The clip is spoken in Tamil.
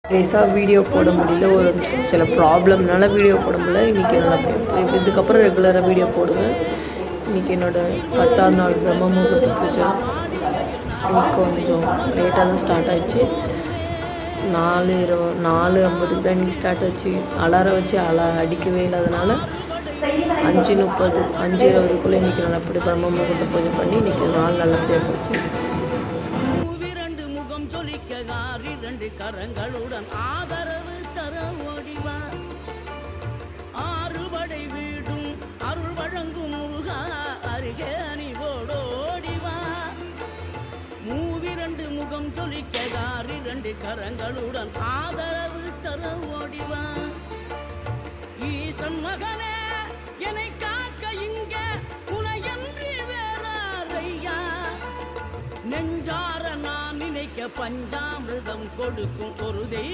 டேஸாக வீடியோ போட முடியல, ஒரு சில ப்ராப்ளம்னால வீடியோ போட முடியல. இன்றைக்கி என்னால் இதுக்கப்புறம் ரெகுலராக வீடியோ போடுவேன். இன்றைக்கி என்னோடய 10ஆவது நாள் பிரம்ம முகூர்த்த பூஜை. இன்றைக்கி கொஞ்சம் லேட்டாக தான் ஸ்டார்ட் ஆகிடுச்சு. 4:50 தான் இன்றைக்கி ஸ்டார்ட் ஆச்சு. அலாரம் வச்சு அடிக்கவே இல்லாதனால 5:30 5:20க்குள்ளே இன்றைக்கி நல்லபடி பிரம்ம முகூர்த்த பூஜை பண்ணி இன்றைக்கி நாள் நல்லபடியாக போச்சு. கரங்களுடன் ஆதரவு தர ஓடிவா, ஆறுபடை வீடும் அருள் வழங்கும் முருகா அருகே அணிவோடோடிவா, மூவிரண்டு முகம் சொலிக்கதார் 2 கரங்களுடன் ஆதரவு தர ஓடிவா, ஈசன் மகனே என்னை காக்க இங்க உனையன்றி வேறாரையா, நெஞ்சார நான் நினைக்க பஞ்சாமிர்தம் கொடுக்கும் ஒரு தெய்வம்.